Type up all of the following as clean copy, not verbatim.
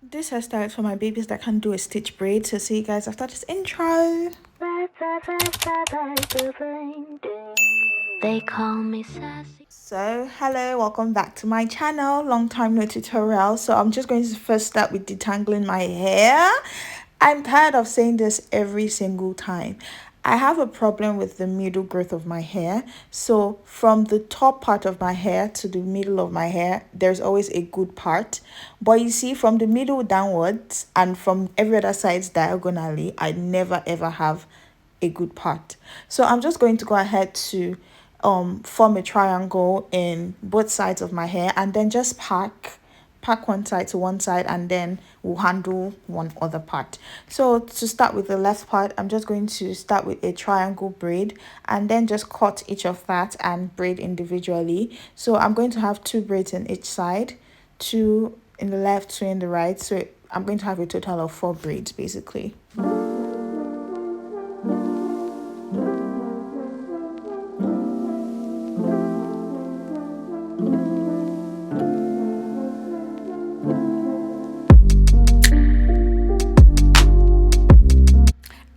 This hairstyle is for my babies that can't do a stitch braid. So see you guys after this intro. They call me sassy. So hello, welcome back to my channel. Long time no tutorial. So I'm just going to first start with detangling my hair. I'm tired of saying this every single time. I have a problem with the middle growth of my hair. So from the top part of my hair to the middle of my hair, there's always a good part. But you see, from the middle downwards and from every other side diagonally, I never ever have a good part. So I'm just going to go ahead to form a triangle in both sides of my hair and then just pack one side to one side, and then we'll handle one other part. So to start with the left part, I'm just going to start with a triangle braid and then just cut each of that and braid individually. So I'm going to have two braids in each side, two in the left, two in the right. So I'm going to have a total of 4 braids basically.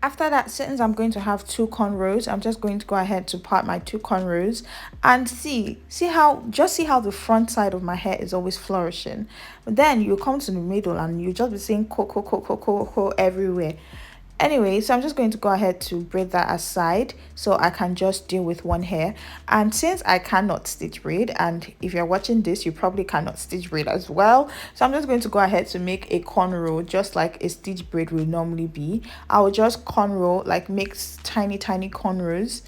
After that, since I'm going to have 2 cornrows, I'm just going to go ahead to part my 2 cornrows and see how the front side of my hair is always flourishing. But then you come to the middle and you just be seeing co everywhere. Anyway, so I'm just going to go ahead to braid that aside so I can just deal with one hair. And since I cannot stitch braid, and if you're watching this, you probably cannot stitch braid as well, so I'm just going to go ahead to make a cornrow just like a stitch braid will normally be. I will just cornrow, like make tiny cornrows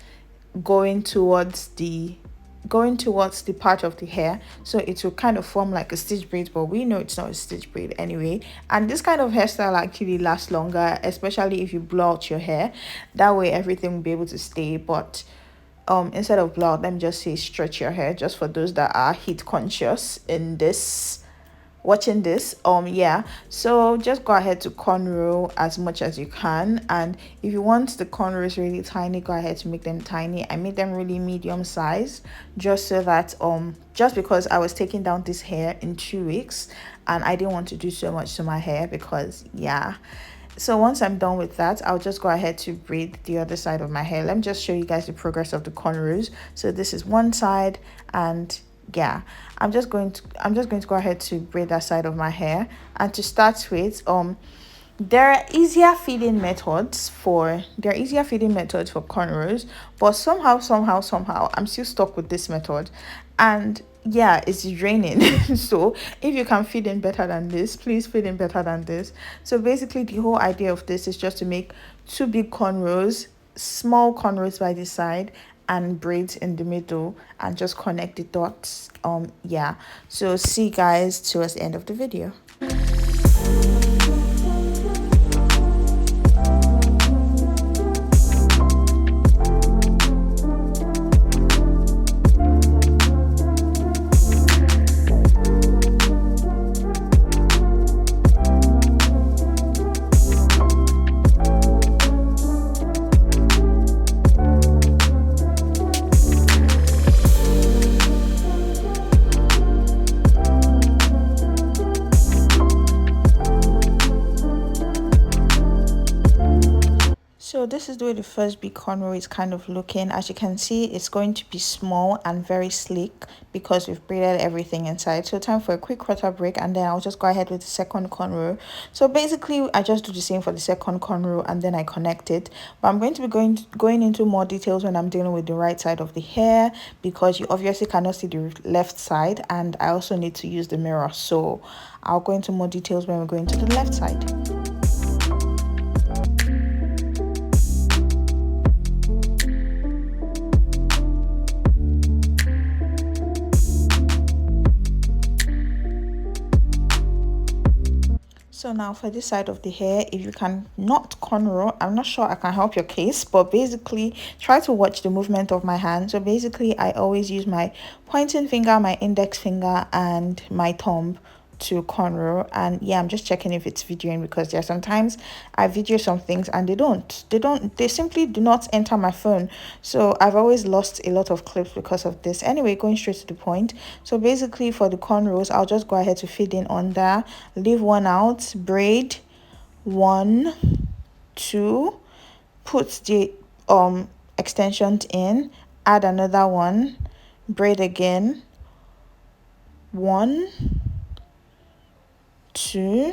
going towards the part of the hair, so it will kind of form like a stitch braid, but we know it's not a stitch braid anyway. And this kind of hairstyle actually lasts longer, especially if you blow out your hair. That way everything will be able to stay. But instead of blow out, let me just say stretch your hair, just for those that are heat conscious in this watching this. Yeah, so just go ahead to cornrow as much as you can, and if you want the cornrows really tiny, go ahead to make them tiny. I made them really medium size, just so that just because I was taking down this hair in 2 weeks and I didn't want to do so much to my hair, because yeah. So once I'm done with that, I'll just go ahead to braid the other side of my hair. Let me just show you guys the progress of the cornrows. So this is one side, and yeah, I'm just going to go ahead to braid that side of my hair. And to start with, there are easier feeding methods for cornrows, but somehow I'm still stuck with this method. And yeah, it's draining. So if you can feed in better than this, please feed in better than this. So basically the whole idea of this is just to make 2 big cornrows, small cornrows by the side, and braids in the middle, and just connect the dots. Yeah, so see you guys towards the end of the video. So this is the way the first big cornrow is kind of looking. As you can see, it's going to be small and very sleek because we've braided everything inside. So time for a quick water break, and then I'll just go ahead with the second cornrow. So basically I just do the same for the second cornrow and then I connect it. But I'm going to be going into more details when I'm dealing with the right side of the hair, because you obviously cannot see the left side, and I also need to use the mirror. So I'll go into more details when we're going to the left side. So now for this side of the hair, if you can not cornrow, I'm not sure I can help your case, but basically try to watch the movement of my hand. So basically I always use my pointing finger, my index finger, and my thumb to cornrow. And yeah, I'm just checking if it's videoing, because there are sometimes I video some things and they simply do not enter my phone. So I've always lost a lot of clips because of this. Anyway, going straight to the point. So basically for the cornrows, I'll just go ahead to feed in under, leave one out, braid 1, 2, put the extensions in, add another one, braid again, 1, 2,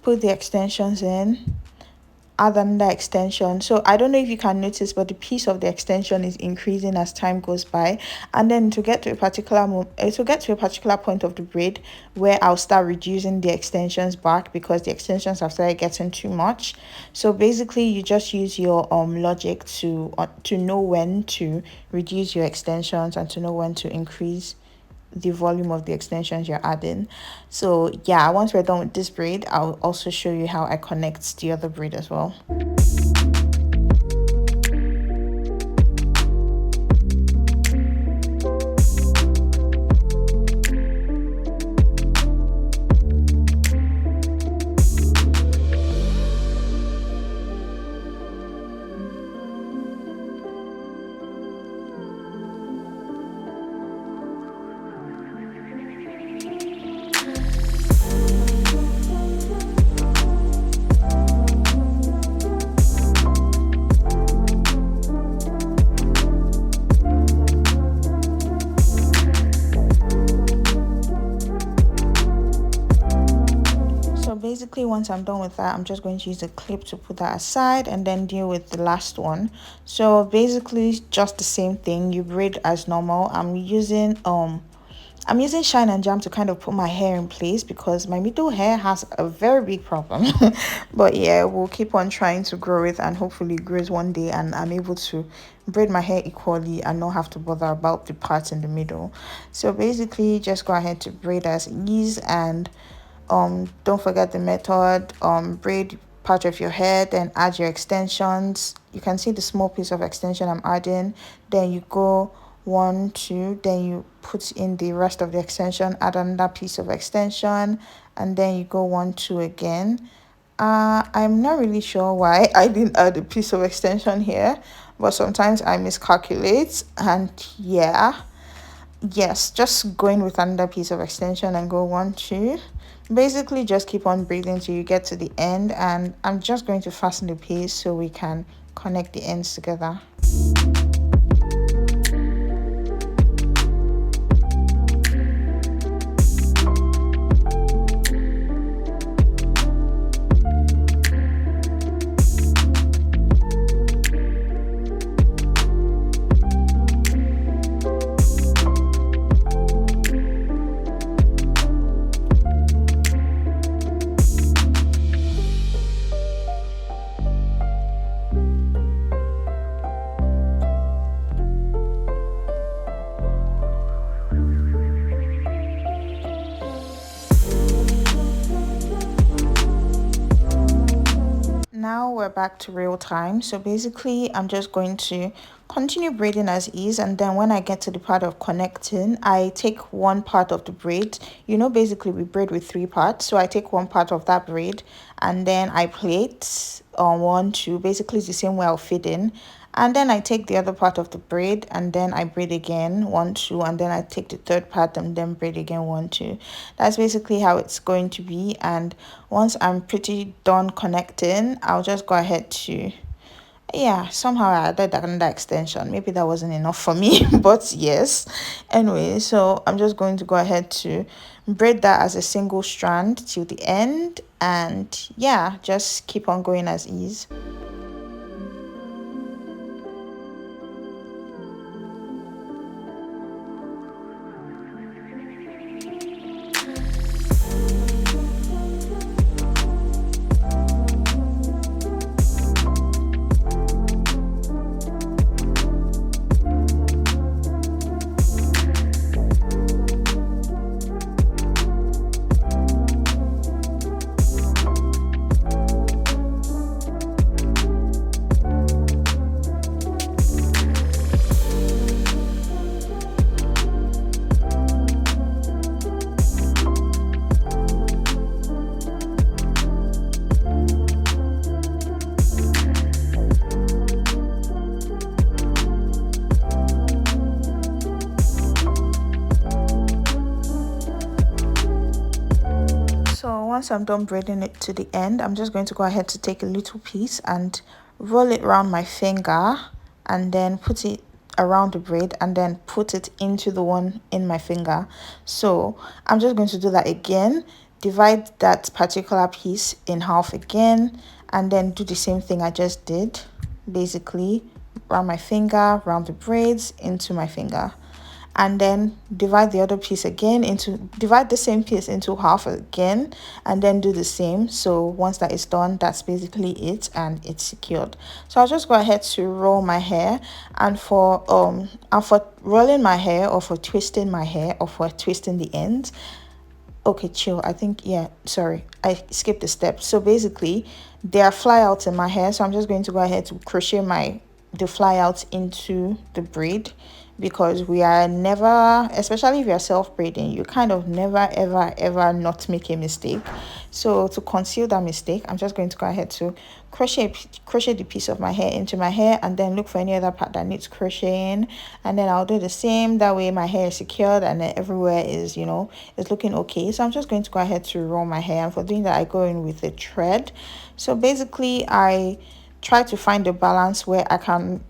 put the extensions in, add another extension. So I don't know if you can notice, but the piece of the extension is increasing as time goes by. And then to get to a particular point of the braid where I'll start reducing the extensions back, because the extensions have started getting too much. So basically you just use your logic to know when to reduce your extensions and to know when to increase the volume of the extensions you're adding. So yeah, once we're done with this braid, I'll also show you how I connect the other braid as well. Basically, once I'm done with that, I'm just going to use a clip to put that aside and then deal with the last one. So basically just the same thing. You braid as normal. I'm using Shine and Jam to kind of put my hair in place, because my middle hair has a very big problem. But yeah, we'll keep on trying to grow it, and hopefully it grows one day and I'm able to braid my hair equally and not have to bother about the parts in the middle. So basically just go ahead to braid as ease, and don't forget the method. Braid part of your hair, then add your extensions. You can see the small piece of extension I'm adding. Then you go 1, 2, then you put in the rest of the extension, add another piece of extension, and then you go 1, 2 again. I'm not really sure why I didn't add a piece of extension here, but sometimes I miscalculate. And yeah, yes, just going with another piece of extension and go 1, 2. Basically just keep on braiding till you get to the end, and I'm just going to fasten the piece so we can connect the ends together. Now we're back to real time. So basically I'm just going to continue braiding as is, and then when I get to the part of connecting, I take one part of the braid. Basically we braid with 3 parts, so I take one part of that braid and then I plait on 1, 2. Basically it's the same way I'll fit in, and then I take the other part of the braid and then I braid again 1, 2, and then I take the third part and then braid again 1, 2. That's basically how it's going to be. And once I'm pretty done connecting, I'll just go ahead to, yeah, somehow I added another extension. Maybe that wasn't enough for me, but yes. Anyway, so I'm just going to go ahead to braid that as a single strand till the end, and yeah, just keep on going as is. once I'm done braiding it to the end, I'm just going to go ahead to take a little piece and roll it around my finger and then put it around the braid and then put it into the one in my finger. So I'm just going to do that again, divide that particular piece in half again, and then do the same thing I just did, basically around my finger, around the braids, into my finger, and then divide the other piece again into, divide the same piece into half again, and then do the same. So once that is done, that's basically it, and it's secured. So I'll just go ahead to roll my hair, and for rolling my hair, or for twisting my hair, or for twisting the ends, okay, chill, I think, yeah, sorry, I skipped a step. So basically there are fly outs in my hair, so I'm just going to go ahead to crochet the fly outs into the braid, because we are never, especially if you're self braiding, you kind of never ever not make a mistake. So to conceal that mistake, I'm just going to go ahead to crochet the piece of my hair into my hair, and then look for any other part that needs crocheting, and then I'll do the same. That way my hair is secured and then everywhere is, you know, is looking okay. So I'm just going to go ahead to roll my hair, and for doing that I go in with a thread. So basically I try to find a balance where I can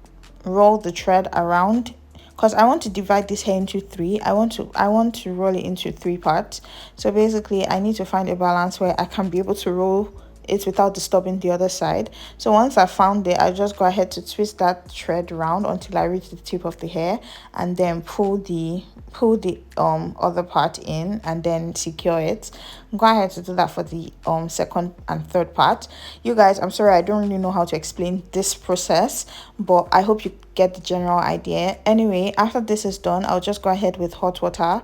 roll the thread around, because I want to divide this hair into three. I want to roll it into 3 parts. So basically I need to find a balance where I can be able to roll it without disturbing the other side. So once I found it, I just go ahead to twist that thread around until I reach the tip of the hair, and then pull the other part in and then secure it. Go ahead to do that for the second and third part. You guys, I'm sorry, I don't really know how to explain this process, but I hope you get the general idea. Anyway, after this is done, I'll just go ahead with hot water.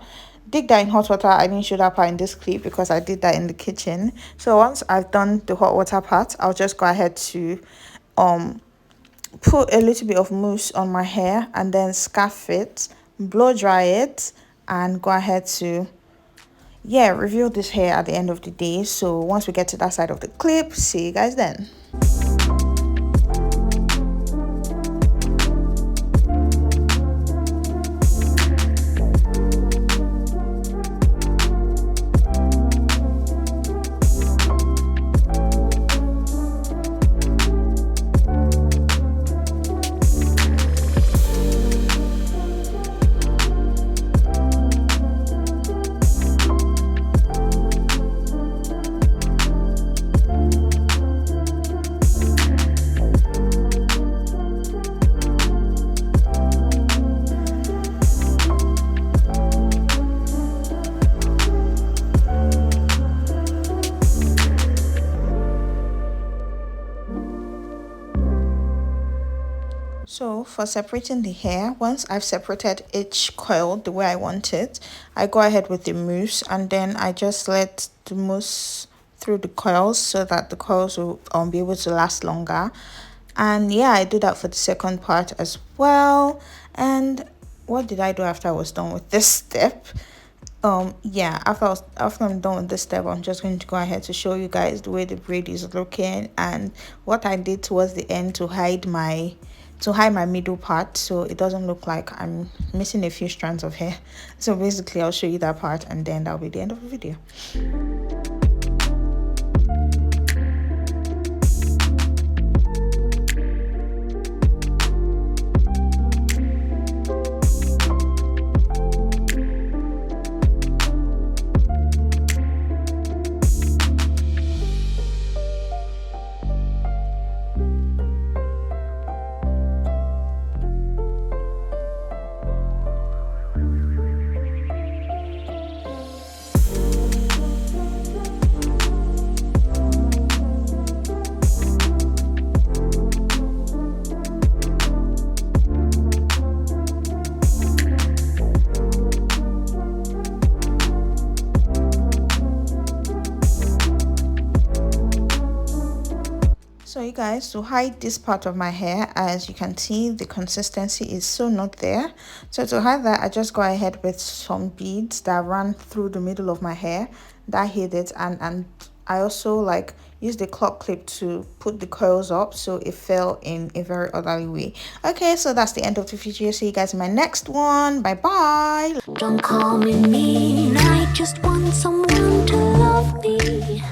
Dig that in hot water. I didn't show that part in this clip because I did that in the kitchen. So once I've done the hot water part, I'll just go ahead to put a little bit of mousse on my hair and then scarf it, blow dry it, and go ahead to, yeah, reveal this hair at the end of the day. So once we get to that side of the clip, see you guys then. So for separating the hair, once I've separated each coil the way I want it, I go ahead with the mousse, and then I just let the mousse through the coils so that the coils will be able to last longer. And yeah, I do that for the second part as well. And what did I do after I was done with this step? Yeah, after I'm done with this step, I'm just going to go ahead to show you guys the way the braid is looking and what I did towards the end to hide my middle part, so it doesn't look like I'm missing a few strands of hair. So basically I'll show you that part, and then that'll be the end of the video. So you guys, to hide this part of my hair, as you can see, the consistency is so not there. So to hide that, I just go ahead with some beads that run through the middle of my hair that hid it, and I also like use the clock clip to put the coils up so it fell in a very orderly way. Okay, so that's the end of the video. See you guys in my next one. Bye bye. Don't call me mean, I just want someone to love me.